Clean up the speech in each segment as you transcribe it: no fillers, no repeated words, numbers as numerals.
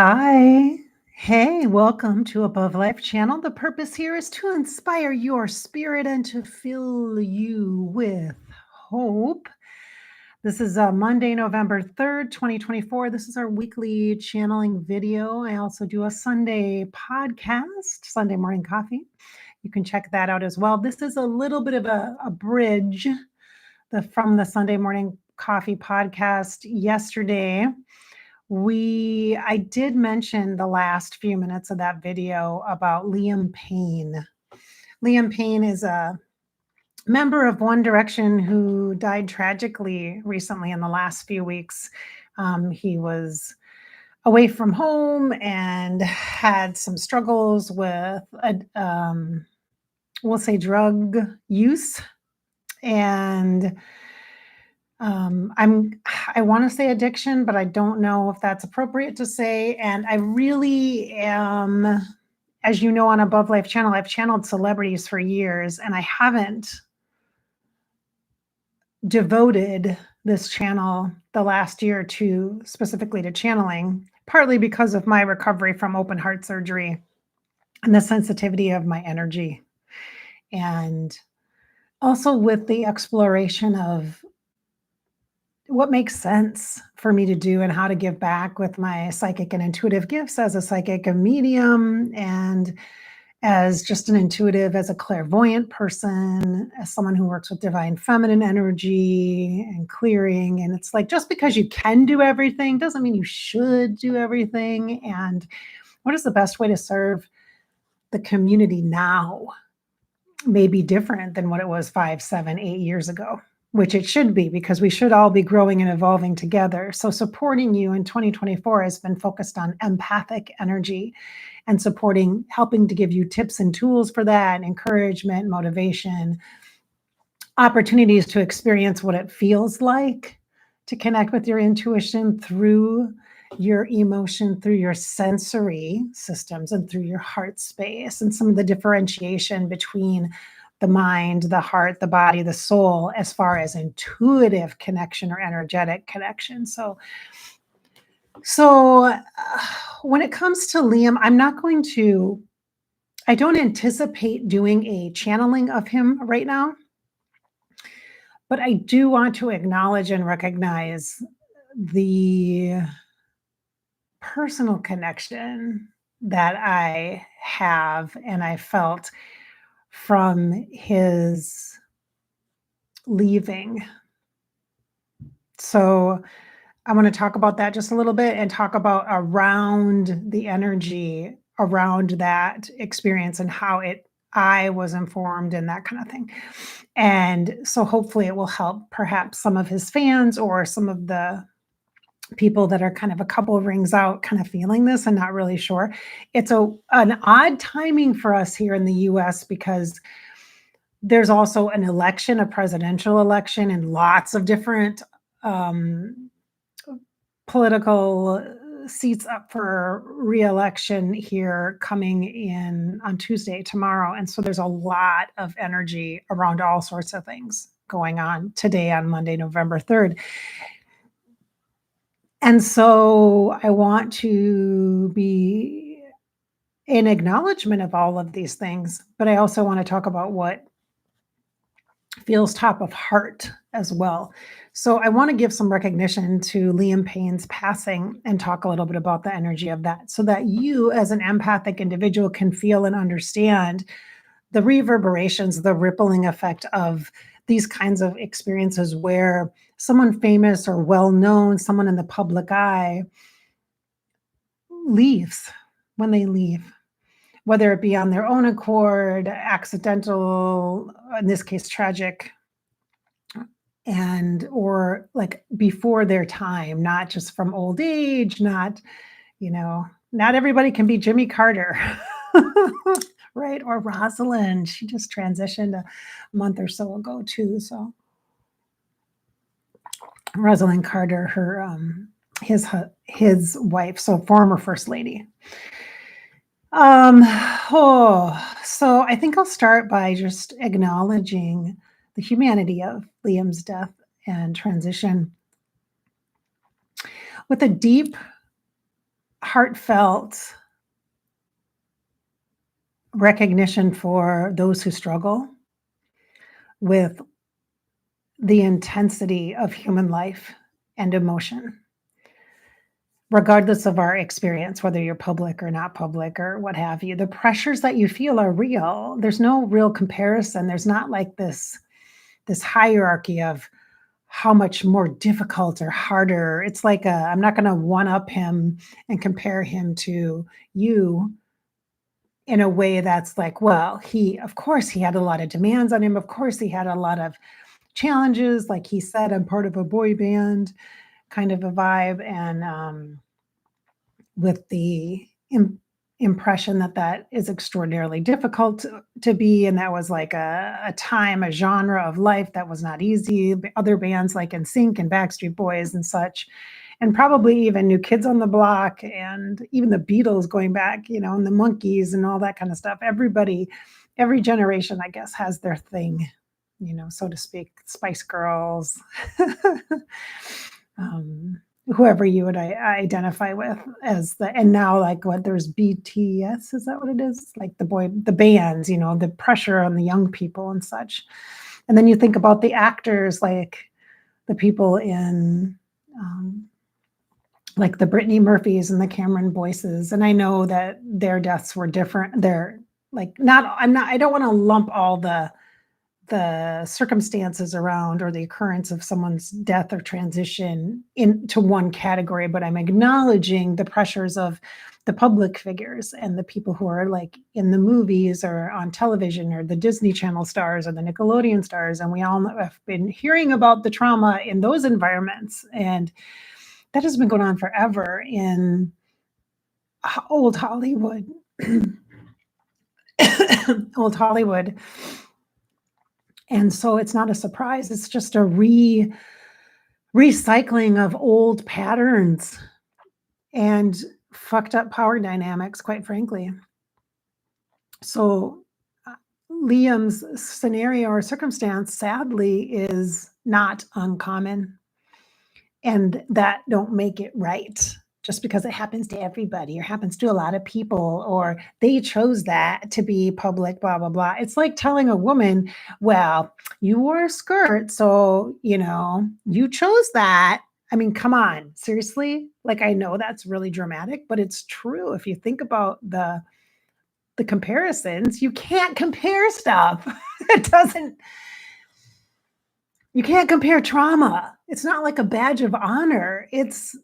Hi. Hey, welcome to Above Life channel. The purpose here is to inspire your spirit and to fill you with hope. This is Monday, November 3rd, 2024. This is our weekly channeling video. I also do a Sunday podcast, Sunday Morning Coffee. You can check that out as well. This is a little bit of a bridge from the Sunday Morning Coffee podcast yesterday. I did mention the last few minutes of that video about Liam Payne. Liam Payne is a member of One Direction who died tragically recently in the last few weeks. He was away from home and had some struggles with, we'll say, drug use. And I want to say addiction, but I don't know if that's appropriate to say. And I really am, as you know, on Above Life channel, I've channeled celebrities for years, and I haven't devoted this channel the last year to specifically to channeling, partly because of my recovery from open heart surgery and the sensitivity of my energy. And also with the exploration of what makes sense for me to do and how to give back with my psychic and intuitive gifts as a psychic and medium, and as just an intuitive, as a clairvoyant person, as someone who works with divine feminine energy and clearing. And it's like, just because you can do everything doesn't mean you should do everything. And what is the best way to serve the community now may be different than what it was 5, 7, 8 years ago. Which it should be, because we should all be growing and evolving together. So supporting you in 2024 has been focused on empathic energy and helping to give you tips and tools for that, encouragement, motivation, opportunities to experience what it feels like to connect with your intuition through your emotion, through your sensory systems, and through your heart space, and some of the differentiation between the mind, the heart, the body, the soul, as far as intuitive connection or energetic connection. So when it comes to Liam, I don't anticipate doing a channeling of him right now, but I do want to acknowledge and recognize the personal connection that I have and I felt from his leaving. So I want to talk about that just a little bit and talk about around the energy around that experience and how I was informed and that kind of thing. And so hopefully it will help perhaps some of his fans or some of the people that are kind of a couple of rings out kind of feeling this and not really sure. It's an odd timing for us here in the US because there's also an election, a presidential election, and lots of different political seats up for re-election here coming in on Tuesday, tomorrow. And so there's a lot of energy around all sorts of things going on today on Monday, November 3rd. And so I want to be in acknowledgement of all of these things, but I also want to talk about what feels top of heart as well. So I want to give some recognition to Liam Payne's passing and talk a little bit about the energy of that so that you as an empathic individual can feel and understand the reverberations, the rippling effect of these kinds of experiences where someone famous or well-known, someone in the public eye leaves when they leave. Whether it be on their own accord, accidental, in this case, tragic, or like before their time, not just from old age, not everybody can be Jimmy Carter, right? Or Rosalind. She just transitioned a month or so ago too. So Rosalind Carter, his wife, so former First Lady. So I think I'll start by just acknowledging the humanity of Liam's death and transition with a deep heartfelt recognition for those who struggle with the intensity of human life and emotion, regardless of our experience, whether you're public or not public or what have you. The pressures that you feel are real. There's no real comparison. There's not like this hierarchy of how much more difficult or harder. It's like I'm not going to one up him and compare him to you in a way that's like, well, of course, he had a lot of demands on him. Of course, he had a lot of challenges. Like he said, I'm part of a boy band kind of a vibe. And with the impression that is extraordinarily difficult to be. And that was like a time, a genre of life that was not easy. Other bands like NSYNC and Backstreet Boys and such, and probably even New Kids on the Block and even the Beatles going back, and the Monkees and all that kind of stuff. Everybody, every generation, I guess, has their thing, so to speak. Spice Girls, whoever you would identify with as and now like there's BTS, is that what it is? Like the bands, the pressure on the young people and such. And then you think about the actors, like the people in, like the Brittany Murphys and the Cameron Boyces. And I know that their deaths were different. They're like, I don't want to lump all the circumstances around or the occurrence of someone's death or transition into one category, but I'm acknowledging the pressures of the public figures and the people who are like in the movies or on television or the Disney Channel stars or the Nickelodeon stars. And we all have been hearing about the trauma in those environments. And that has been going on forever in old Hollywood. Old Hollywood. And so it's not a surprise. It's just a recycling of old patterns and fucked up power dynamics, quite frankly. So Liam's scenario or circumstance, sadly, is not uncommon. And that don't make it right. Just because it happens to everybody or happens to a lot of people, or they chose that to be public, blah, blah, blah. It's like telling a woman, well, you wore a skirt, so, you chose that. I mean, come on, seriously? Like, I know that's really dramatic, but it's true. If you think about the comparisons, you can't compare stuff. You can't compare trauma. It's not like a badge of honor. It's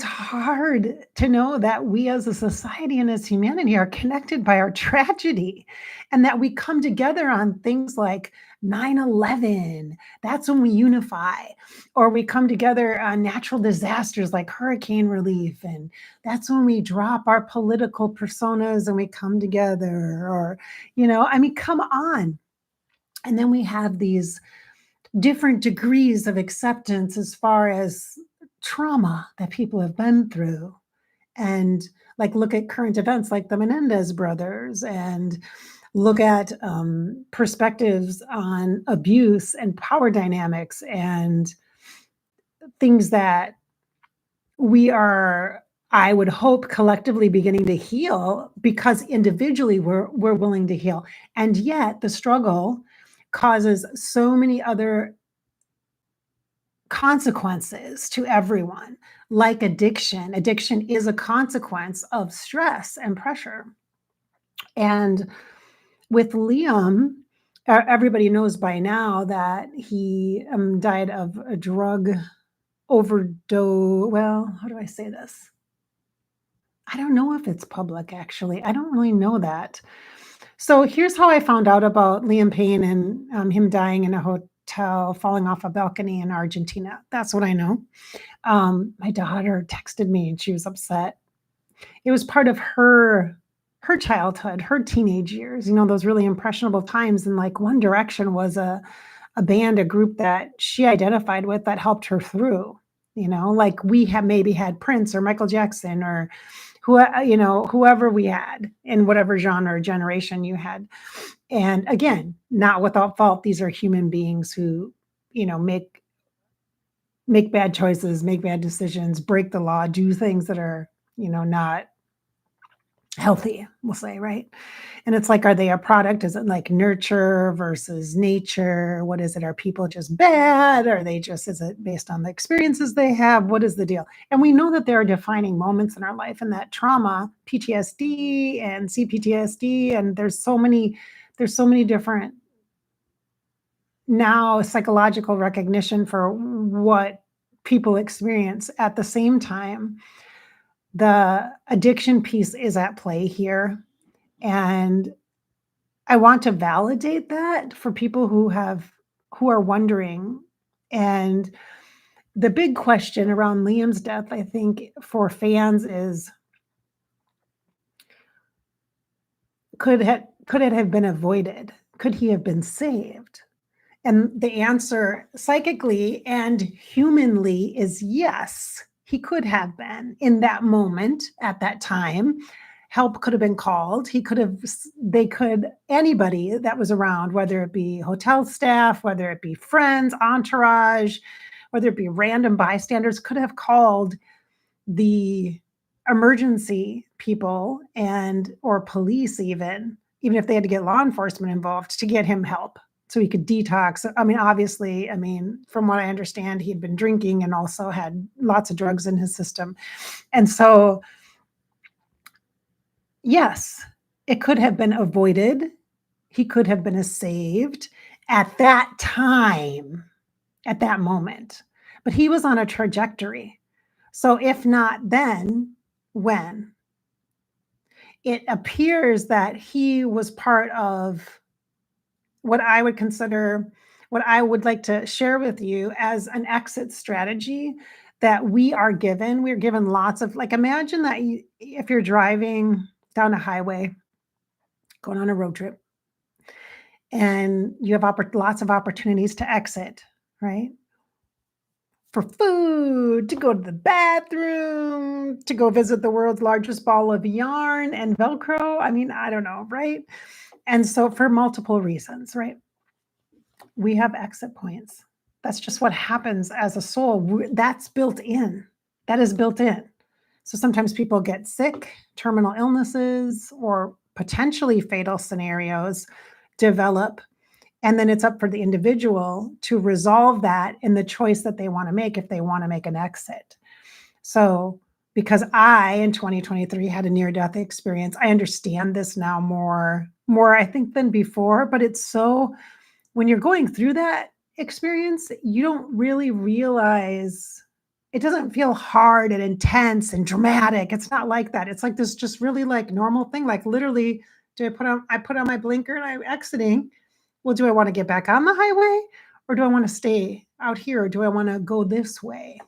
hard to know that we as a society and as humanity are connected by our tragedy, and that we come together on things like 9/11. That's when we unify. Or we come together on natural disasters like hurricane relief, and that's when we drop our political personas and we come together. Or, I mean, come on. And then we have these different degrees of acceptance as far as trauma that people have been through. And like, look at current events like the Menendez brothers, and look at perspectives on abuse and power dynamics and things that we are, I would hope, collectively beginning to heal, because individually we're willing to heal. And yet the struggle causes so many other consequences to everyone, like addiction. Addiction is a consequence of stress and pressure. And with Liam, everybody knows by now that he died of a drug overdose. Well, how do I say this? I don't know if it's public, actually. I don't really know that. So here's how I found out about Liam Payne and him dying in a hotel, falling off a balcony in Argentina. That's what I know. My daughter texted me and she was upset. It was part of her childhood, her teenage years, those really impressionable times. And like One Direction was a band, a group that she identified with that helped her through, like we have maybe had Prince or Michael Jackson or whoever we had in whatever genre or generation you had. And again, not without fault. These are human beings who, make make bad choices, make bad decisions, break the law, do things that are, not healthy, we'll say, right? And it's like, are they a product? Is it like nurture versus nature? What is it? Are people just bad? Are they just, is it based on the experiences they have? What is the deal? And we know that there are defining moments in our life, and that trauma, PTSD and CPTSD, and there's so many different now psychological recognition for what people experience. At the same time, the addiction piece is at play here. And I want to validate that for people who are wondering. And the big question around Liam's death, I think, for fans is, could it have been avoided? Could he have been saved? And the answer psychically and humanly is yes, he could have been in that moment at that time. Help could have been called. Anybody that was around, whether it be hotel staff, whether it be friends, entourage, whether it be random bystanders, could have called the emergency people or police, even if they had to get law enforcement involved to get him help so he could detox. I mean, obviously, from what I understand, he had been drinking and also had lots of drugs in his system. And so, yes, it could have been avoided. He could have been saved at that time, at that moment. But he was on a trajectory. So if not then, when? It appears that he was part of what I would consider, what I would like to share with you as an exit strategy that we're given lots of, like, imagine that if you're driving down a highway, going on a road trip, and you have lots of opportunities to exit, right? For food, to go to the bathroom, to go visit the world's largest ball of yarn and Velcro. I mean, I don't know, right? And so for multiple reasons, right? We have exit points. That's just what happens as a soul. That's built in. That is built in. So sometimes people get sick, terminal illnesses, or potentially fatal scenarios develop. And then it's up for the individual to resolve that in the choice that they want to make, if they want to make an exit. So because I, in 2023, had a near-death experience, I understand this now more, I think, than before. But it's so, when you're going through that experience, you don't really realize, it doesn't feel hard and intense and dramatic. It's not like that. It's like this just really like normal thing. Like literally, I put on my blinker and I'm exiting. Well, do I want to get back on the highway, or do I want to stay out here? Or do I want to go this way?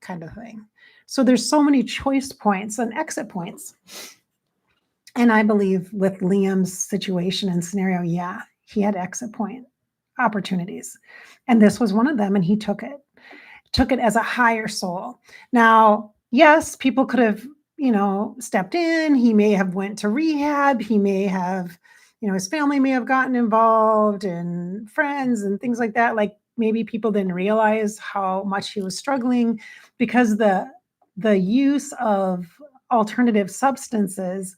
Kind of thing. So there's so many choice points and exit points. And I believe with Liam's situation and scenario, yeah, he had exit point opportunities. And this was one of them, and he took it as a higher soul. Now, yes, people could have, stepped in. He may have went to rehab. He may have, his family may have gotten involved, and friends and things like that. Like maybe people didn't realize how much he was struggling, because the use of alternative substances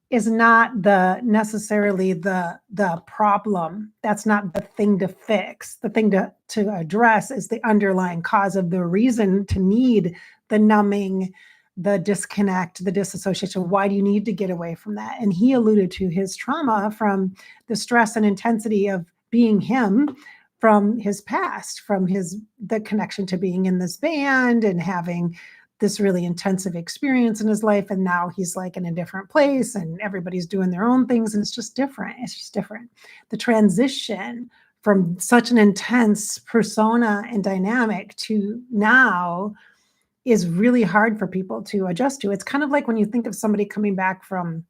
is not necessarily the problem. That's not the thing to fix. The thing to address is the underlying cause of the reason to need the numbing, the disconnect, the disassociation. Why do you need to get away from that? And he alluded to his trauma from the stress and intensity of being him, from his past, from the connection to being in this band and having this really intensive experience in his life. And now he's like in a different place and everybody's doing their own things. And it's just different. It's just different. The transition from such an intense persona and dynamic to now is really hard for people to adjust to. It's kind of like when you think of somebody coming back from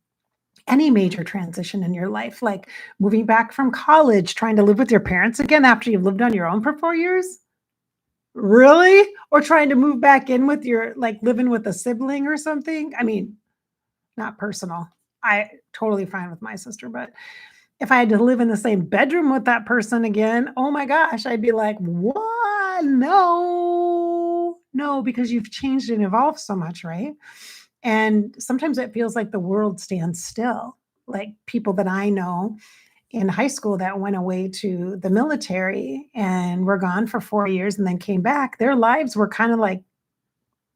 any major transition in your life, like moving back from college, trying to live with your parents again after you've lived on your own for 4 years. Really? Or trying to move back in with living with a sibling or something? I mean, not personal. I totally fine with my sister, but if I had to live in the same bedroom with that person again, oh my gosh, I'd be like, what? No. No, because you've changed and evolved so much, right? And sometimes it feels like the world stands still. Like people that I know in high school that went away to the military and were gone for 4 years and then came back, their lives were kind of like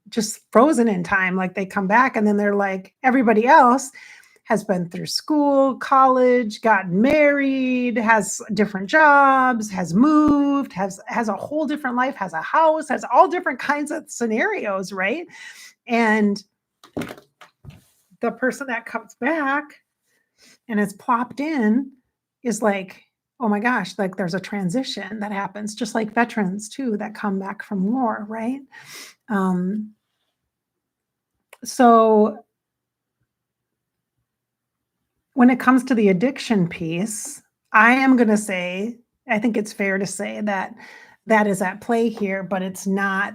just frozen in time. Like they come back and then they're like everybody else has been through school, college, gotten married, has different jobs, has moved, has a whole different life, has a house, has all different kinds of scenarios, right? And the person that comes back and is plopped in is like, oh my gosh, like there's a transition that happens, just like veterans too that come back from war, right? Um, so when it comes to the addiction piece, I am going to say, I think it's fair to say that that is at play here, but it's not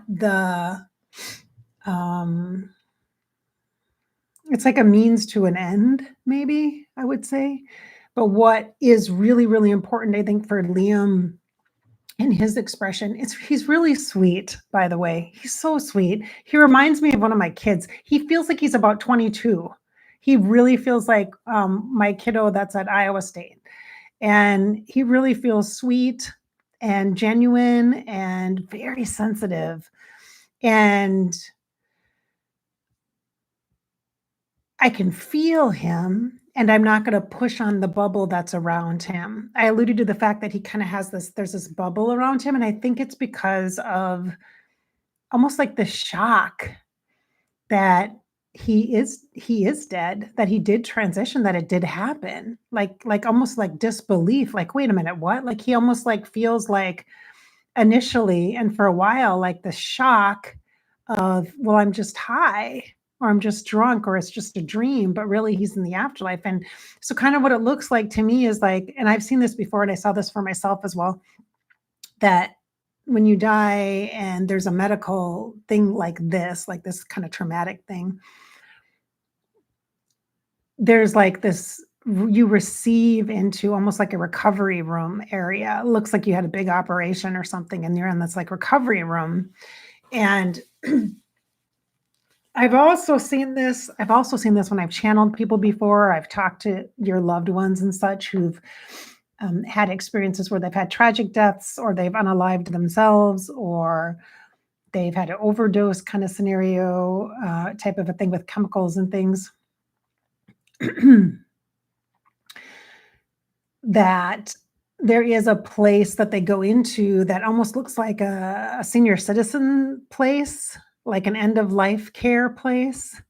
um, it's like a means to an end, maybe I would say. But what is really, really important, I think, for Liam in his expression, he's really sweet, by the way. He's so sweet. He reminds me of one of my kids. He feels like he's about 22. He really feels like my kiddo that's at Iowa State. And he really feels sweet and genuine and very sensitive. And I can feel him, and I'm not gonna push on the bubble that's around him. I alluded to the fact that he kinda has there's this bubble around him, and I think it's because of almost like the shock that he is dead, that he did transition, that it did happen. Like almost like disbelief, like, "Wait a minute, what?" Like, he almost, like, feels like initially and for a while, like, the shock of, "Well, I'm just high, or I'm just drunk, or it's just a dream," but really he's in the afterlife, and so kind of what it looks like to me is like, and I've seen this before, and I saw this for myself as well, that when you die and there's a medical thing like this kind of traumatic thing, there's like this you receive into almost like a recovery room area. It looks like you had a big operation or something and you're in this like recovery room. And I've also seen this when I've channeled people before. I've talked to your loved ones and such who've had experiences where they've had tragic deaths or they've unalived themselves or they've had an overdose kind of scenario type of a thing with chemicals and things. That there is a place that they go into that almost looks like a senior citizen place, like an end of life care place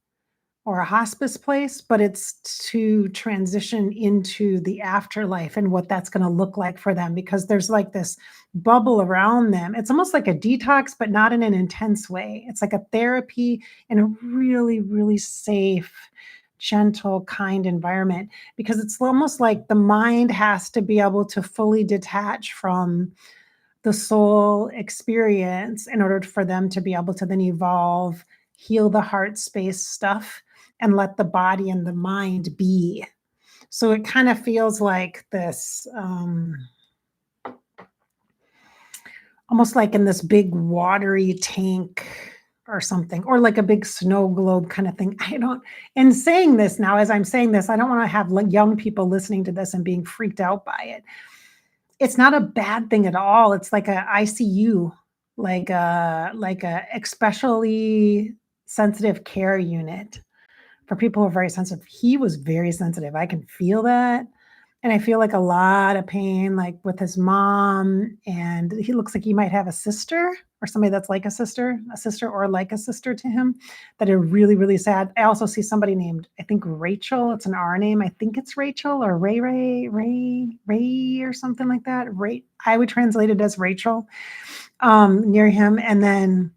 or a hospice place, but it's to transition into the afterlife and what that's going to look like for them because there's like this bubble around them. It's almost like a detox, but not in an intense way. It's like a therapy in a really, really safe, gentle, kind environment because it's almost like the mind has to be able to fully detach from the soul experience in order for them to be able to then evolve, heal the heart space stuff, and let the body and the mind be. So it kind of feels like this, almost like in this big watery tank or something, or like a big snow globe kind of thing. I don't, and saying this now, as I'm saying this, I don't want to have young people listening to this and being freaked out by it. It's not a bad thing at all. It's like a ICU, like a especially sensitive care unit for people who are very sensitive. He was very sensitive. I can feel that. And I feel like a lot of pain, like with his mom. And he looks like he might have a sister or somebody that's like a sister or like a sister to him that are really, really sad. I also see somebody named, I think Rachel. It's an R name. I think it's Rachel or Ray or something like that. Ray, I would translate it as Rachel near him. And then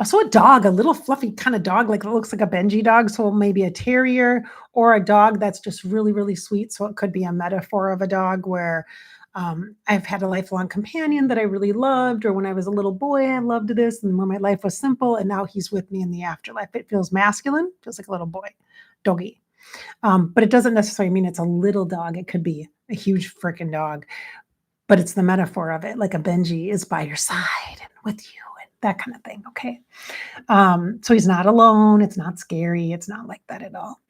also a dog, a little fluffy kind of dog, like it looks like a Benji dog. So maybe a terrier or a dog that's just really, really sweet. So it could be a metaphor of a dog where I've had a lifelong companion that I really loved, or when I was a little boy, I loved this, and when my life was simple, and now he's with me in the afterlife. It feels masculine, feels like a little boy, doggy. But it doesn't necessarily mean it's a little dog. It could be a huge freaking dog, but it's the metaphor of it, like a Benji is by your side and with you. that kind of thing. Okay. So he's not alone. It's not scary. It's not like that at all.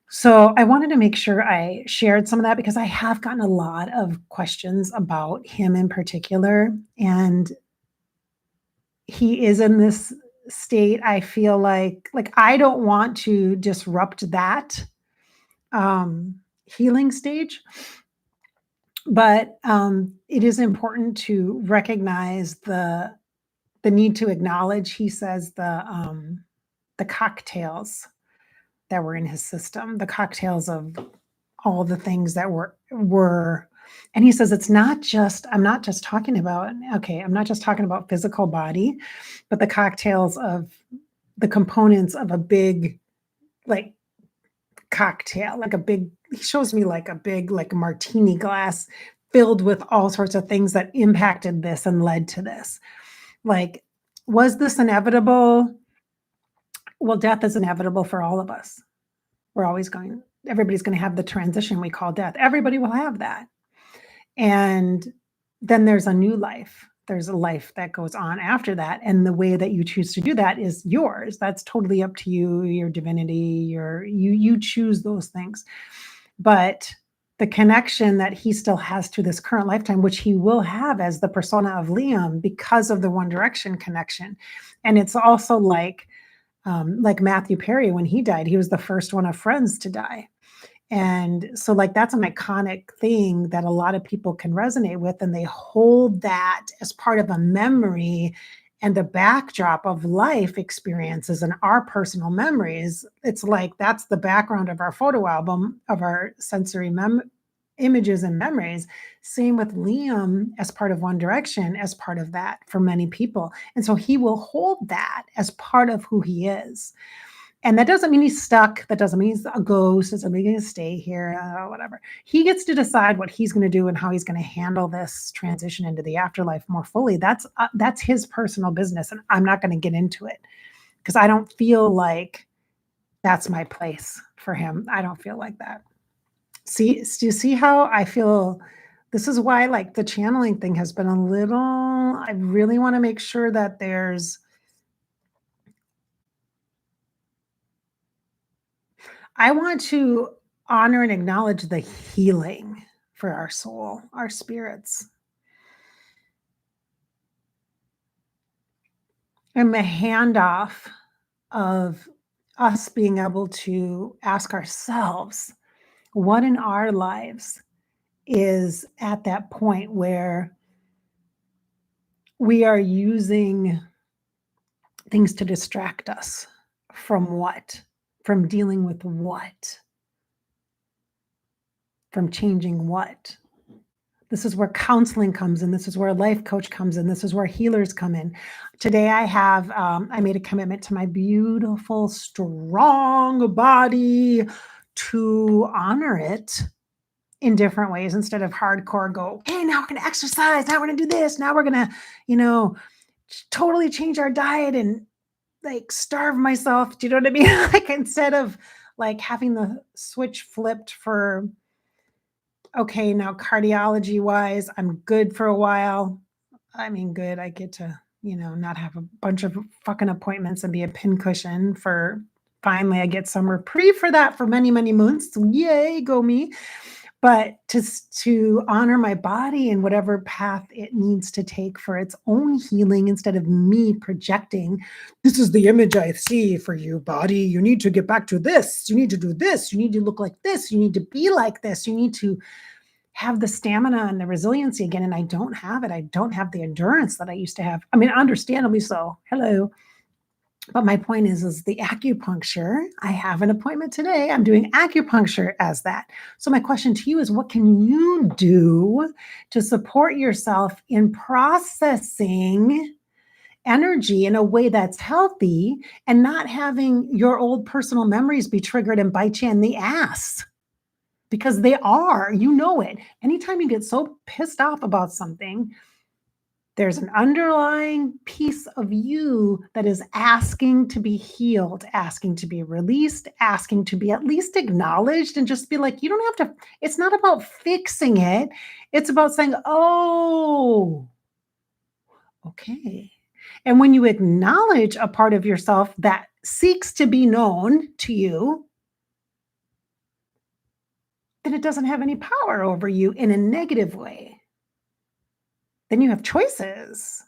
So I wanted to make sure I shared some of that because I have gotten a lot of questions about him in particular. And he is in this state. I feel like I don't want to disrupt that healing stage, but it is important to recognize the need to acknowledge, he says, the cocktails that were in his system, the cocktails of all the things that were and he says it's not just I'm not just talking about okay, I'm not just talking about physical body, but the cocktails of the components of a big like cocktail, like a big he shows me like a big like martini glass filled with all sorts of things that impacted this and led to this. Like, was this inevitable? Well, death is inevitable for all of us. We're always going everybody's going to have the transition we call death. Everybody will have that. And then there's a new life. There's a life that goes on after that. And the way that you choose to do that is yours. That's totally up to you, your divinity, you choose those things. But the connection that he still has to this current lifetime, which he will have as the persona of Liam because of the One Direction connection. And it's also like Matthew Perry, when he died, he was the first one of Friends to die. And so like that's an iconic thing that a lot of people can resonate with, and they hold that as part of a memory and a backdrop of life experiences and our personal memories. It's like that's the background of our photo album of our sensory images and memories. Same with Liam as part of One Direction, as part of that for many people. And so he will hold that as part of who he is. And that doesn't mean he's stuck. That doesn't mean he's a ghost. Doesn't mean he's going to stay here, whatever. He gets to decide what he's going to do and how he's going to handle this transition into the afterlife more fully. That's his personal business, and I'm not going to get into it because I don't feel like that's my place for him. I don't feel like that. See, do you see how I feel? This is why, like, the channeling thing has been a little. I really want to make sure that there's. I want to honor and acknowledge the healing for our soul, our spirits, and the handoff of us being able to ask ourselves what in our lives is at that point where we are using things to distract us from what? From dealing with what? From changing what? This is where counseling comes in. This is where a life coach comes in. This is where healers come in. Today I made a commitment to my beautiful, strong body to honor it in different ways instead of hardcore go, okay, now we're going to exercise. Now we're going to do this. Now we're going to, totally change our diet and like starve myself. Do you know what I mean? Like instead of like having the switch flipped for, okay, now cardiology wise, I'm good for a while. I mean, good. I get to, not have a bunch of fucking appointments and be a pincushion for finally I get some reprieve for that for many, many months. So yay, go me. But to honor my body and whatever path it needs to take for its own healing instead of me projecting, this is the image I see for you, body. You need to get back to this. You need to do this. You need to look like this. You need to be like this. You need to have the stamina and the resiliency again. And I don't have it. I don't have the endurance that I used to have. I mean, understandably so. Hello. But my point is the acupuncture, I have an appointment today. I'm doing acupuncture as that. So my question to you is, what can you do to support yourself in processing energy in a way that's healthy and not having your old personal memories be triggered and bite you in the ass? Because they are, it. Anytime you get so pissed off about something, there's an underlying piece of you that is asking to be healed, asking to be released, asking to be at least acknowledged, and just be like, you don't have to, it's not about fixing it. It's about saying, oh, okay. And when you acknowledge a part of yourself that seeks to be known to you, then it doesn't have any power over you in a negative way. Then you have choices.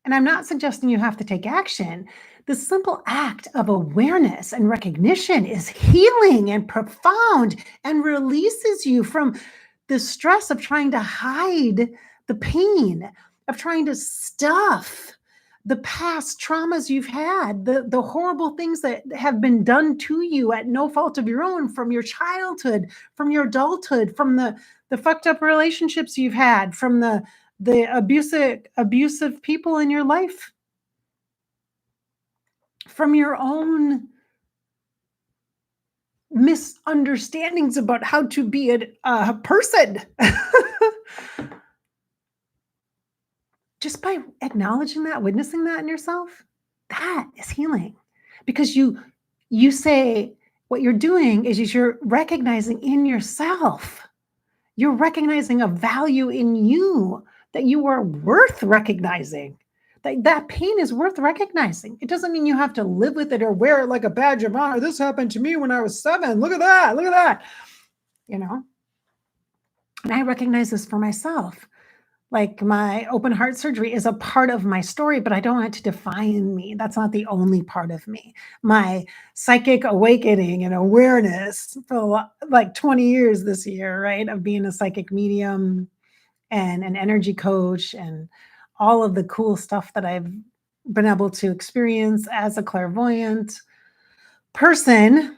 And I'm not suggesting you have to take action. The simple act of awareness and recognition is healing and profound and releases you from the stress of trying to hide the pain, of trying to stuff the past traumas you've had, the horrible things that have been done to you at no fault of your own from your childhood, from your adulthood, from the fucked up relationships you've had, from the abusive people in your life, from your own misunderstandings about how to be a person. Just by acknowledging that, witnessing that in yourself, that is healing. Because you say what you're doing is you're recognizing in yourself, you're recognizing a value in you that you are worth recognizing. That pain is worth recognizing. It doesn't mean you have to live with it or wear it like a badge of honor. This happened to me when I was 7. Look at that. Look at that. You know? And I recognize this for myself. Like, my open heart surgery is a part of my story, but I don't want it to define me. That's not the only part of me. My psychic awakening and awareness for like 20 years this year, right? Of being a psychic medium and an energy coach and all of the cool stuff that I've been able to experience as a clairvoyant person.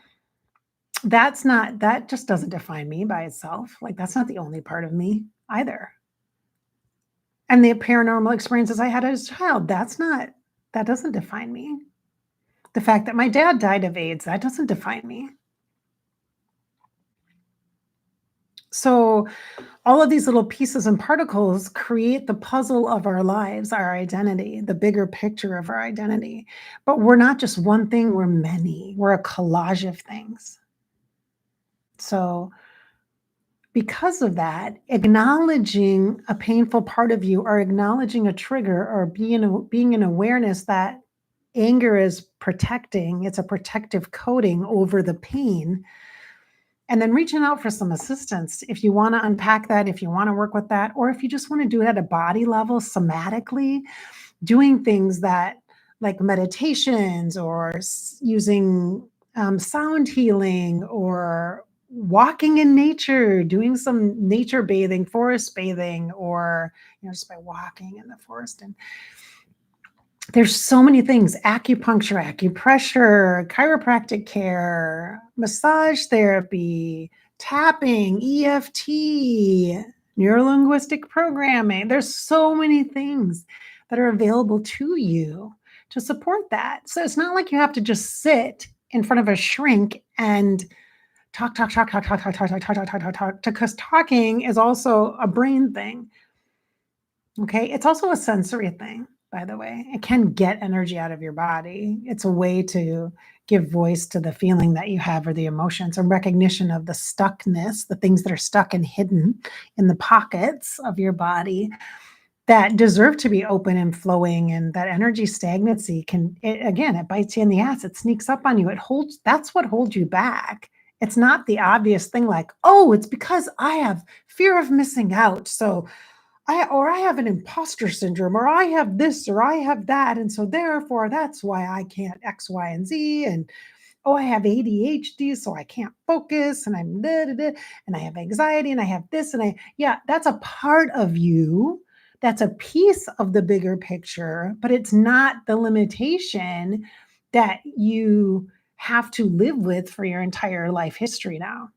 That just doesn't define me by itself. Like, that's not the only part of me either. And the paranormal experiences I had as a child, that doesn't define me. The fact that my dad died of AIDS, that doesn't define me. So all of these little pieces and particles create the puzzle of our lives, our identity, the bigger picture of our identity. But we're not just one thing, we're many. We're a collage of things. So because of that, acknowledging a painful part of you or acknowledging a trigger or being in awareness that anger is protecting, it's a protective coating over the pain, and then reaching out for some assistance if you want to unpack that, if you want to work with that, or if you just want to do it at a body level, somatically, doing things that like meditations or using sound healing or walking in nature, doing some nature bathing, forest bathing, or just by walking in the forest. And there's so many things: acupuncture, acupressure, chiropractic care, massage therapy, tapping, EFT, neurolinguistic programming. There's so many things that are available to you to support that. So it's not like you have to just sit in front of a shrink and talk, because talking is also a brain thing. Okay. It's also a sensory thing, by the way. It can get energy out of your body. It's a way to give voice to the feeling that you have or the emotions, and recognition of the stuckness, the things that are stuck and hidden in the pockets of your body that deserve to be open and flowing. And that energy stagnancy it bites you in the ass. It sneaks up on you. That's what holds you back. It's not the obvious thing like, oh, it's because I have fear of missing out. So I have an imposter syndrome, or I have this, or I have that. And so therefore, that's why I can't X, Y, and Z. And oh, I have ADHD, so I can't focus, and I'm and I have anxiety, and I have this, that's a part of you. That's a piece of the bigger picture, but it's not the limitation that you have to live with for your entire life history now.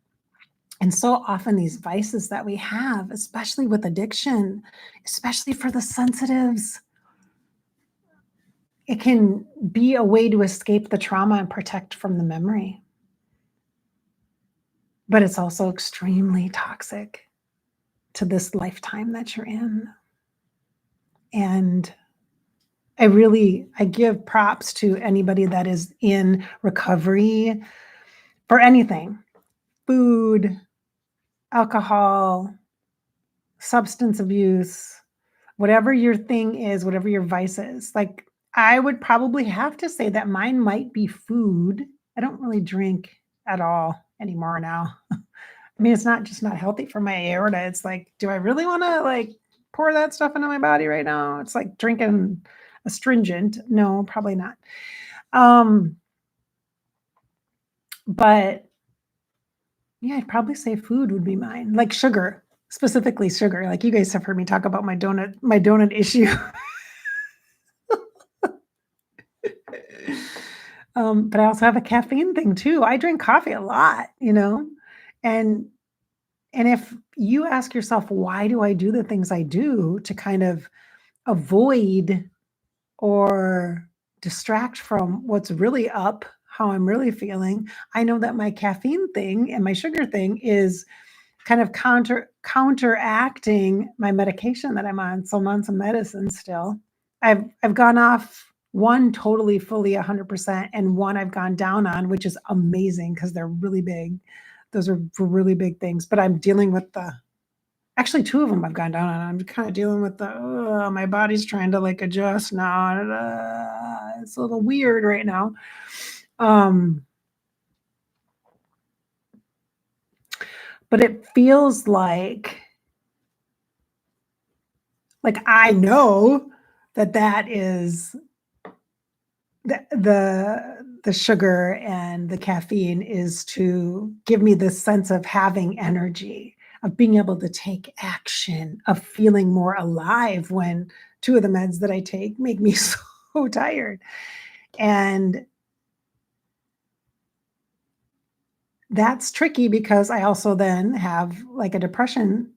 And so often these vices that we have, especially with addiction, especially for the sensitives, it can be a way to escape the trauma and protect from the memory. But it's also extremely toxic to this lifetime that you're in. And I give props to anybody that is in recovery for anything: food, alcohol, substance abuse, whatever your thing is, whatever your vice is. Like, I would probably have to say that mine might be food. I don't really drink at all anymore now. I mean, it's not just not healthy for my aorta. It's like, do I really want to like pour that stuff into my body right now? It's like drinking astringent. No, probably not. Um, but yeah, I'd probably say food would be mine. Like sugar, specifically sugar. Like you guys have heard me talk about my donut issue. But I also have a caffeine thing too. I drink coffee a lot, and and if you ask yourself, why do I do the things I do to kind of avoid or distract from what's really up, how I'm really feeling, I know that my caffeine thing and my sugar thing is kind of counteracting my medication that I'm on. So I'm on some medicine still. I've gone off one totally fully 100% and one I've gone down on, which is amazing because they're really big. Those are really big things. But I'm dealing with actually two of them I've gone down on. I'm kind of dealing with my body's trying to like adjust now. It's a little weird right now. But it feels like I know that is the sugar and the caffeine is to give me this sense of having energy, of being able to take action, of feeling more alive when two of the meds that I take make me so tired. And that's tricky because I also then have like a depression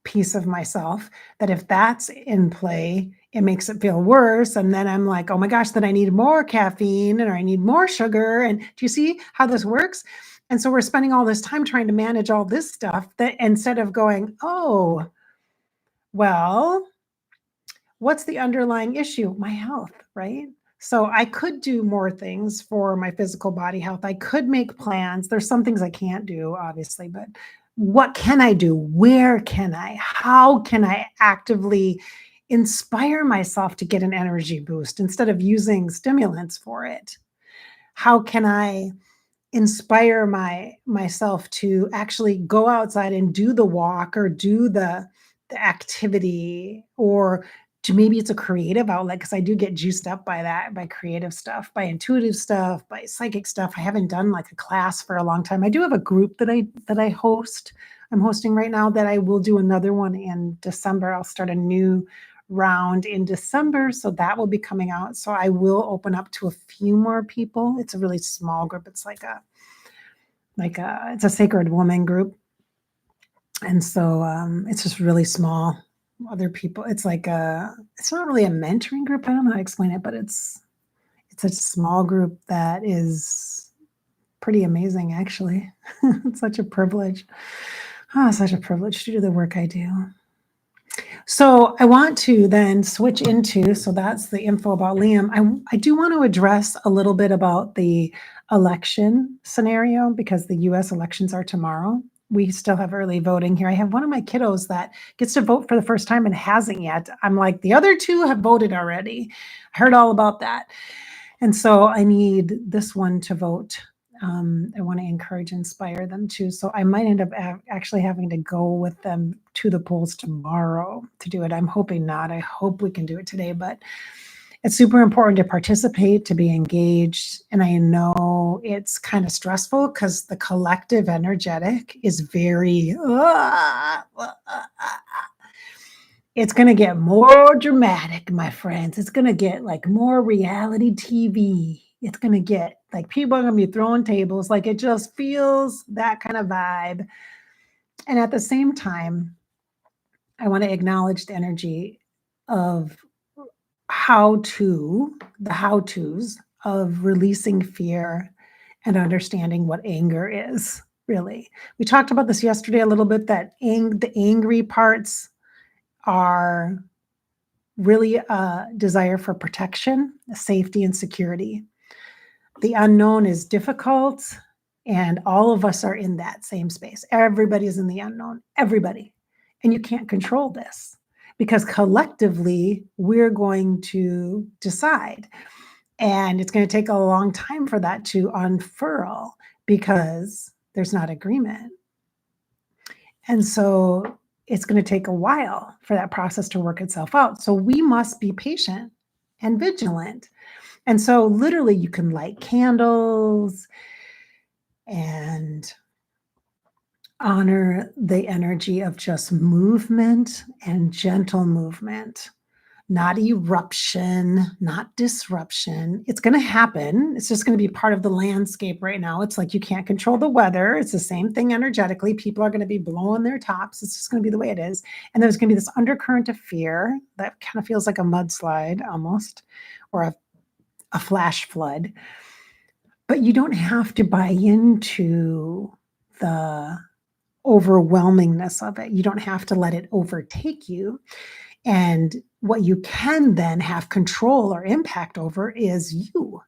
piece of myself that if that's in play, it makes it feel worse. And then I'm like, oh my gosh, then I need more caffeine or I need more sugar. And do you see how this works? And so we're spending all this time trying to manage all this stuff that instead of going, oh, well, what's the underlying issue? My health, right? So I could do more things for my physical body health. I could make plans. There's some things I can't do, obviously, but what can I do? Where can I? How can I actively inspire myself to get an energy boost instead of using stimulants for it? How can I inspire myself to actually go outside and do the walk or do the activity, or to maybe it's a creative outlet because I do get juiced up by that, by creative stuff, by intuitive stuff, by psychic stuff. I haven't done like a class for a long time. I do have a group that I host. I'm hosting right now that I will do another one in December. I'll start a new round in December. So that will be coming out. So I will open up to a few more people. It's a really small group. It's it's a sacred woman group. And so it's just really small. Other people, it's it's not really a mentoring group. I don't know how to explain it, but it's a small group that is pretty amazing, actually. It's such a privilege. Oh, such a privilege to do the work I do. So I want to then switch into, so that's the info about Liam. I do want to address a little bit about the election scenario because the US elections are tomorrow. We still have early voting here. I have one of my kiddos that gets to vote for the first time and hasn't yet. I'm like, the other two have voted already. I heard all about that. And so I need this one to vote. I want to encourage, inspire them too. So I might end up actually having to go with them to the polls tomorrow to do it. I'm hoping not. I hope we can do it today, but it's super important to participate, to be engaged. And I know it's kind of stressful because the collective energetic is very, it's going to get more dramatic, my friends. It's going to get like more reality TV. It's going to get like people are going to be throwing tables. Like it just feels that kind of vibe. And at the same time, I want to acknowledge the energy of the how-tos of releasing fear and understanding what anger is, really. We talked about this yesterday a little bit, that the angry parts are really a desire for protection, safety, and security. The unknown is difficult, and all of us are in that same space. Everybody is in the unknown, everybody. And you can't control this. because collectively we're going to decide. And it's going to take a long time for that to unfurl because there's not agreement. And so it's going to take a while for that process to work itself out. So we must be patient and vigilant. And so literally you can light candles and honor the energy of just movement and gentle movement, not eruption, not disruption. It's going to happen. It's just going to be part of the landscape right now. It's like you can't control the weather. It's the same thing energetically. People are going to be blowing their tops. It's just going to be the way it is. And there's going to be this undercurrent of fear that kind of feels like a mudslide almost, or a flash flood. But you don't have to buy into the overwhelmingness of it. You don't have to let it overtake you. And what you can then have control or impact over is you.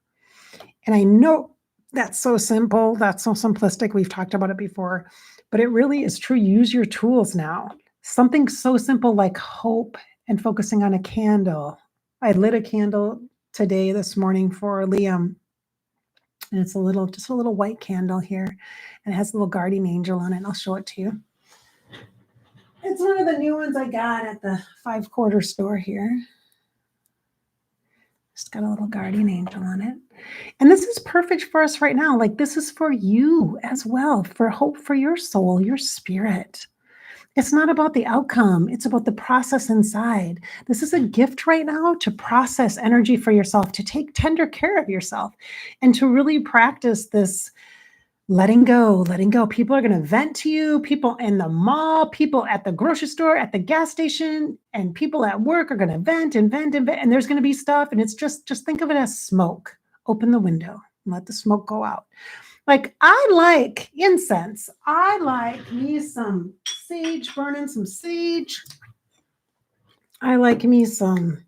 And I know that's so simple, that's so simplistic. We've talked about it before, but it really is true. Use your tools now. Something so simple like hope and focusing on a candle. I lit a candle this morning for Liam. And it's just a little white candle here. And it has a little guardian angel on it. I'll show it to you. It's one of the new ones I got at the 5-quarter store here. Just got a little guardian angel on it. And this is perfect for us right now. Like this is for you as well, for hope for your soul, your spirit. It's not about the outcome. It's about the process inside. This is a gift right now to process energy for yourself, to take tender care of yourself, and to really practice this letting go, letting go. People are going to vent to you. People in the mall, people at the grocery store, at the gas station, and people at work are going to vent and vent and vent. And there's going to be stuff. And it's just think of it as smoke. Open the window and let the smoke go out. Like I like incense. I like me some sage, burning some sage. I like me some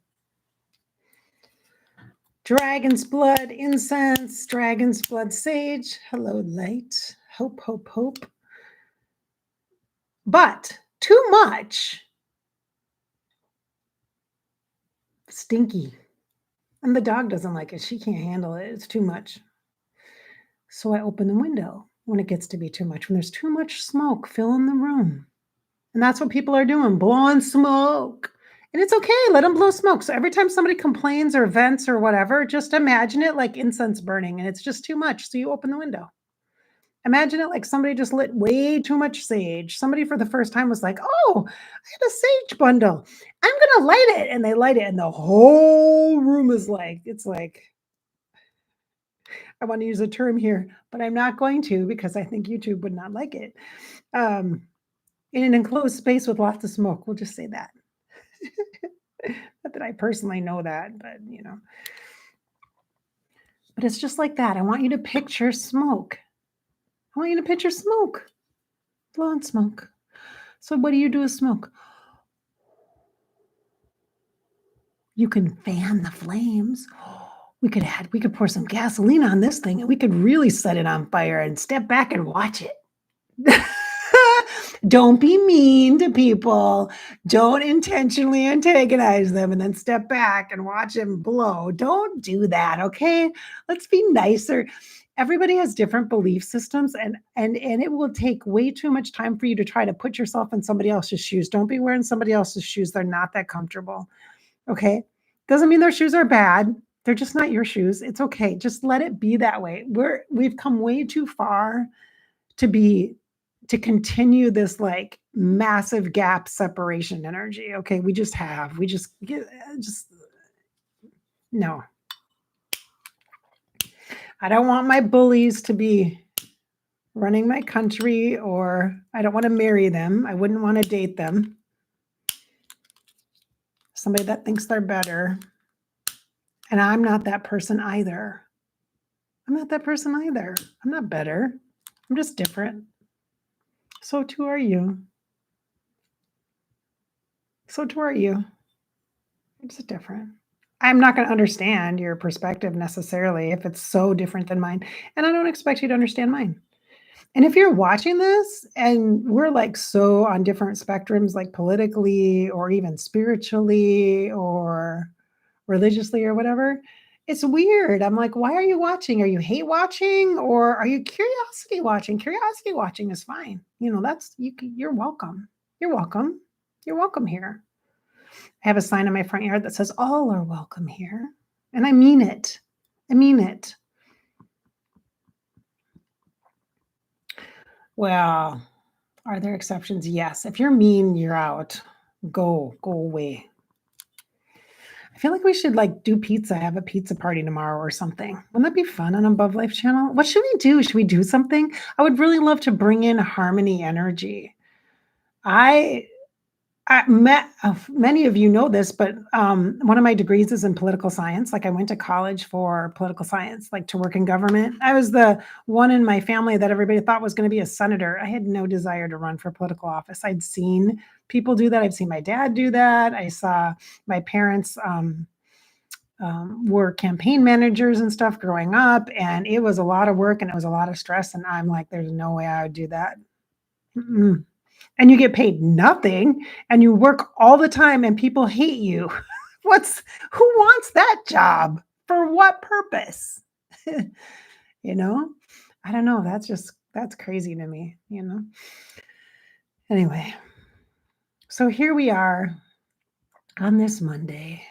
dragon's blood incense, dragon's blood sage. Hello, light. Hope, hope, hope. But too much, stinky. And the dog doesn't like it. She can't handle it. It's too much. So I open the window when it gets to be too much. When there's too much smoke, fill in the room. And that's what people are doing, blowing smoke. And it's okay, let them blow smoke. So every time somebody complains or vents or whatever, just imagine it like incense burning and it's just too much. So you open the window. Imagine it like somebody just lit way too much sage. Somebody for the first time was like, oh, I had a sage bundle. I'm going to light it. And they light it and the whole room is like, it's like, I want to use a term here, but I'm not going to because I think YouTube would not like it. In an enclosed space with lots of smoke. We'll just say that. Not that I personally know that, but you know. But it's just like that. I want you to picture smoke. I want you to picture smoke. Blowing smoke. So what do you do with smoke? You can fan the flames. We could pour some gasoline on this thing and we could really set it on fire and step back and watch it. Don't be mean to people. Don't intentionally antagonize them and then step back and watch them blow. Don't do that, okay? Let's be nicer. Everybody has different belief systems and it will take way too much time for you to try to put yourself in somebody else's shoes. Don't be wearing somebody else's shoes. They're not that comfortable, okay? Doesn't mean their shoes are bad. They're just not your shoes. It's okay. Just let it be that way. We've come way too far to continue this like massive gap separation energy. Okay. We just no. I don't want my bullies to be running my country, or I don't want to marry them. I wouldn't want to date them. Somebody that thinks they're better. And I'm not that person either. I'm not that person either. I'm not better. I'm just different. So too are you. So too are you. It's different. I'm not going to understand your perspective necessarily if it's so different than mine. And I don't expect you to understand mine. And if you're watching this and we're like so on different spectrums, like politically or even spiritually or religiously or whatever, it's weird. I'm like, why are you watching? Are you hate watching or are you curiosity watching? Curiosity watching is fine. That's you're welcome. You're welcome. You're welcome here. I have a sign in my front yard that says all are welcome here. And I mean it. I mean it. Well, are there exceptions? Yes. If you're mean, you're out. Go away. I feel like we should do pizza, have a pizza party tomorrow or something. Wouldn't that be fun on Above Life channel? What should we do? Should we do something? I would really love to bring in harmony energy. I met many of you know this, but one of my degrees is in political science. Like I went to college for political science, like to work in government. I was the one in my family that everybody thought was going to be a senator. I had no desire to run for political office. I'd seen people do that. I've seen my dad do that. I saw my parents were campaign managers and stuff growing up, and it was a lot of work and it was a lot of stress. And I'm like, there's no way I would do that. Mm-mm. And you get paid nothing and you work all the time and people hate you. Who wants that job? For what purpose? you know? I don't know. That's crazy to me. Anyway, so here we are on this Monday.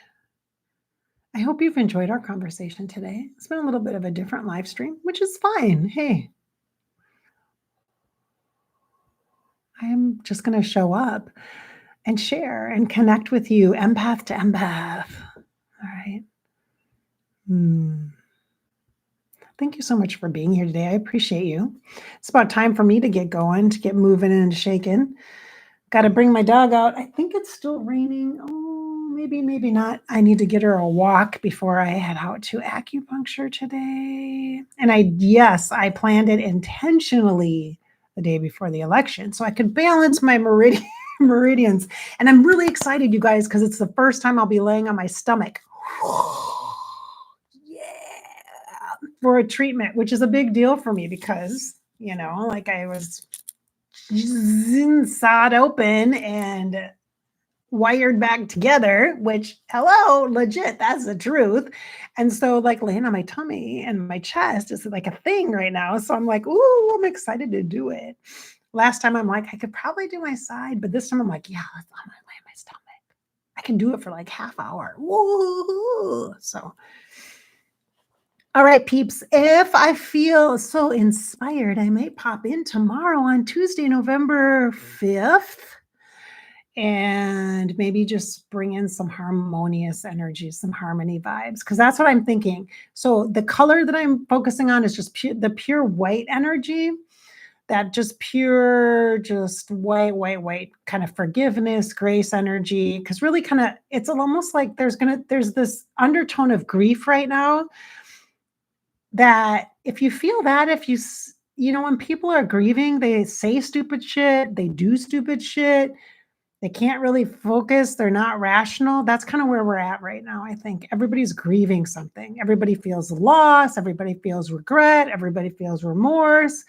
I hope you've enjoyed our conversation today. It's been a little bit of a different live stream, which is fine. Hey, I'm just going to show up and share and connect with you, empath to empath. All right. Thank you so much for being here today. I appreciate you. It's about time for me to get going, to get moving and shaking. Got to bring my dog out. I think it's still raining. Oh, maybe not. I need to get her a walk before I head out to acupuncture today. And I planned it intentionally the day before the election so I could balance my meridians. And I'm really excited, you guys, because it's the first time I'll be laying on my stomach. For a treatment, which is a big deal for me because, I was sawed open and wired back together, which, hello, legit, that's the truth. And so laying on my tummy and my chest is like a thing right now. So I'm like, ooh, I'm excited to do it. Last time I'm like, I could probably do my side, but this time I'm like, yeah, I'm gonna lay on my stomach. I can do it for half hour. Woo! So all right, peeps, if I feel so inspired, I might pop in tomorrow on Tuesday, November 5th, and maybe just bring in some harmonious energy, some harmony vibes, because that's what I'm thinking. So the color that I'm focusing on is just the pure white energy, that just pure, just white, kind of forgiveness, grace energy, because really kind of, it's almost like there's this undertone of grief right now, that if you feel that, when people are grieving, they say stupid shit, they do stupid shit, they can't really focus, they're not rational. That's kind of where we're at right now. I think everybody's grieving something. Everybody feels loss, everybody feels regret, everybody feels remorse.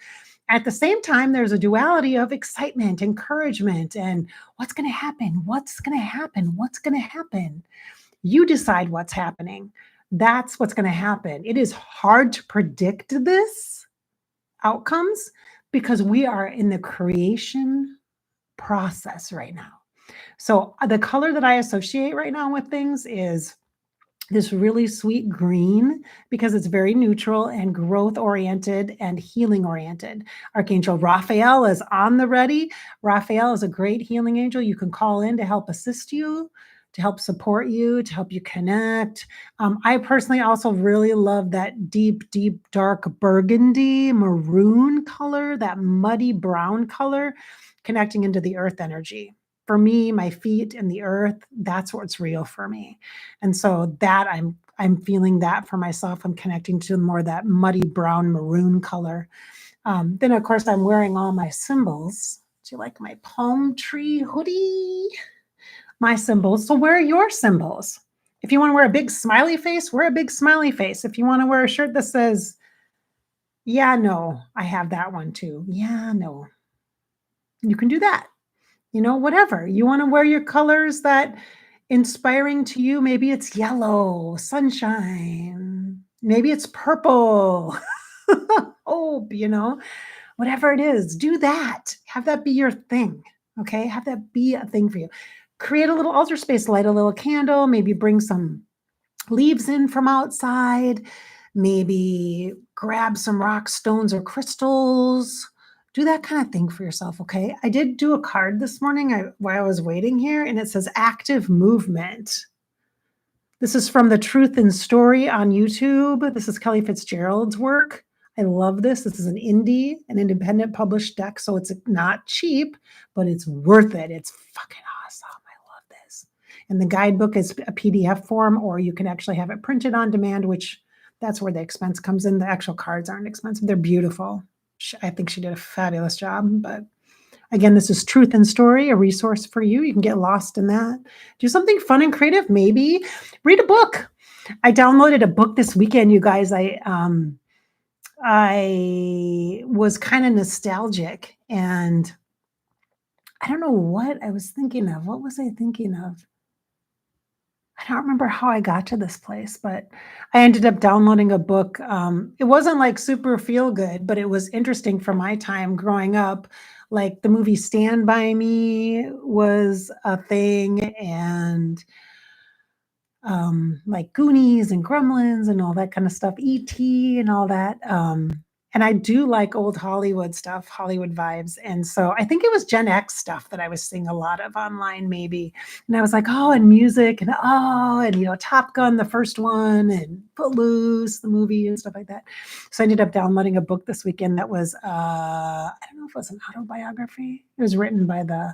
At the same time, there's a duality of excitement, encouragement, and what's going to happen? What's going to happen? What's going to happen? You decide what's happening. That's what's going to happen. It is hard to predict this outcomes because we are in the creation process right now. So the color that I associate right now with things is this really sweet green because it's very neutral and growth oriented and healing oriented. Archangel Raphael is on the ready. Raphael is a great healing angel. You can call in to help assist you, to help support you, to help you connect. I personally also really love that deep, dark burgundy maroon color, that muddy brown color, connecting into the earth energy. For me, my feet and the earth, that's what's real for me. And so that I'm feeling that for myself. I'm connecting to more of that muddy brown maroon color. Then of course I'm wearing all my symbols. Do you like my palm tree hoodie? My symbols. So wear your symbols. If you want to wear a big smiley face, wear a big smiley face. If you want to wear a shirt that says Yeah, no, I have that one too. Yeah, no. You can do that. Whatever. You wanna wear your colors that inspiring to you. Maybe it's yellow, sunshine. Maybe it's purple. Hope, whatever it is, do that. Have that be your thing, okay? Have that be a thing for you. Create a little altar space, light a little candle, maybe bring some leaves in from outside, maybe grab some rocks, stones, or crystals. Do that kind of thing for yourself, okay? I did do a card this morning while I was waiting here, and it says active movement. This is from the Truth and Story on YouTube. This is Kelly Fitzgerald's work. I love this. This is an independent published deck, so it's not cheap, but it's worth it. It's fucking awesome. I love this. And the guidebook is a PDF form, or you can actually have it printed on demand, which that's where the expense comes in. The actual cards aren't expensive. They're beautiful. I think she did a fabulous job, but again, this is Truth and Story, a resource for you. You can get lost in that. Do something fun and creative. Maybe read a book. I downloaded a book this weekend, you guys. I was kind of nostalgic, and I don't know what I was thinking of. What was I thinking of? I don't remember how I got to this place, but I ended up downloading a book. It wasn't like super feel good, but it was interesting for my time growing up. Like the movie Stand By Me was a thing, and like Goonies and Gremlins and all that kind of stuff, E.T. and all that. And I do like old Hollywood stuff, Hollywood vibes. And so I think it was Gen X stuff that I was seeing a lot of online, maybe. And I was like, oh, and music, and Top Gun, the first one, and Footloose, the movie, and stuff like that. So I ended up downloading a book this weekend that was, I don't know if it was an autobiography. It was written by the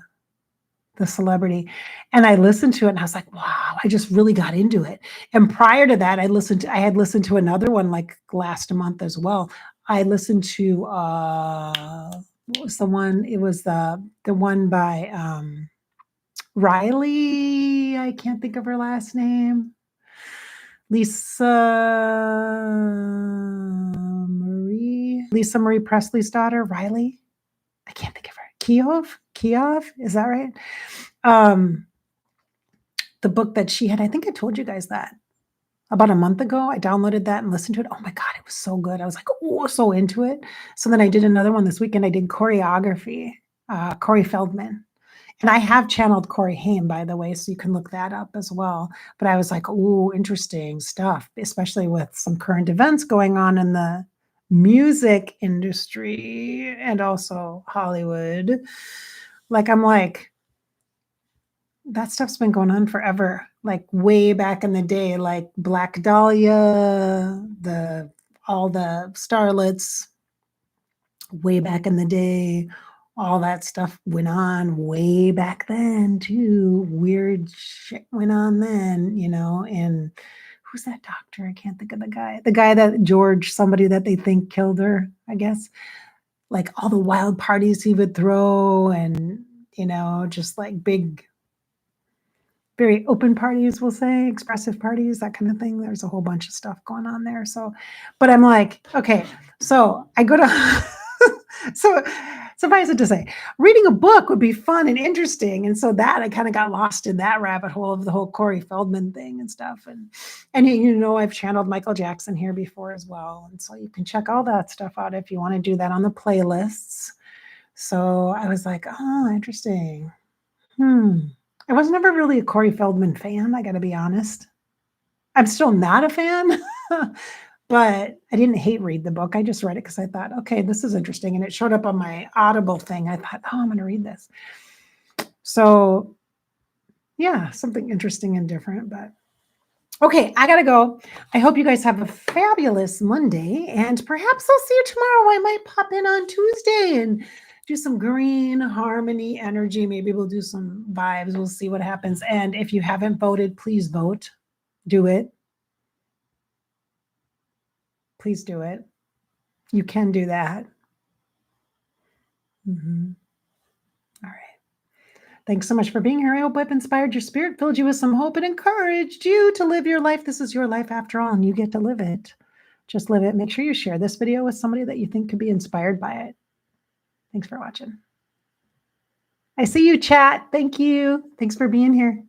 celebrity. And I listened to it and I was like, wow, I just really got into it. And prior to that, I had listened to another one like last month as well. I listened to what was the one? It was the one by Riley. I can't think of her last name. Lisa Marie Presley's daughter, Riley. I can't think of her. Kiev, is that right? The book that she had, I think I told you guys that about a month ago. I downloaded that and listened to it. Oh my God, it was so good. I was like, oh, so into it. So then I did another one this weekend. I did choreography, Corey Feldman. And I have channeled Corey Haim, by the way, so you can look that up as well. But I was like, oh, interesting stuff, especially with some current events going on in the music industry and also Hollywood. Like, I'm like, that stuff's been going on forever, like way back in the day, like Black Dahlia, all the starlets way back in the day. All that stuff went on way back then too. Weird shit went on then, and who's that doctor? I can't think of the guy. The guy that George, somebody that they think killed her, I guess. Like all the wild parties he would throw, and just like big, very open parties, we'll say, expressive parties, that kind of thing. There's a whole bunch of stuff going on there. So, but I'm like, okay, so I go to, so suffice it to say, reading a book would be fun and interesting. And so that I kind of got lost in that rabbit hole of the whole Corey Feldman thing and stuff. And I've channeled Michael Jackson here before as well. And so you can check all that stuff out if you want to do that on the playlists. So I was like, oh, interesting. I was never really a Corey Feldman fan, I gotta be honest. I'm still not a fan, but I didn't hate read the book. I just read it because I thought, okay, this is interesting. And it showed up on my Audible thing. I thought, oh, I'm going to read this. So yeah, something interesting and different, but okay, I gotta go. I hope you guys have a fabulous Monday, and perhaps I'll see you tomorrow. I might pop in on Tuesday and do some green harmony energy. Maybe we'll do some vibes. We'll see what happens. And if you haven't voted, please vote. Do it. Please do it. You can do that. All right. Thanks so much for being here. I hope I've inspired your spirit, filled you with some hope, and encouraged you to live your life. This is your life after all, and you get to live it. Just live it. Make sure you share this video with somebody that you think could be inspired by it. Thanks for watching. I see you, chat. Thank you. Thanks for being here.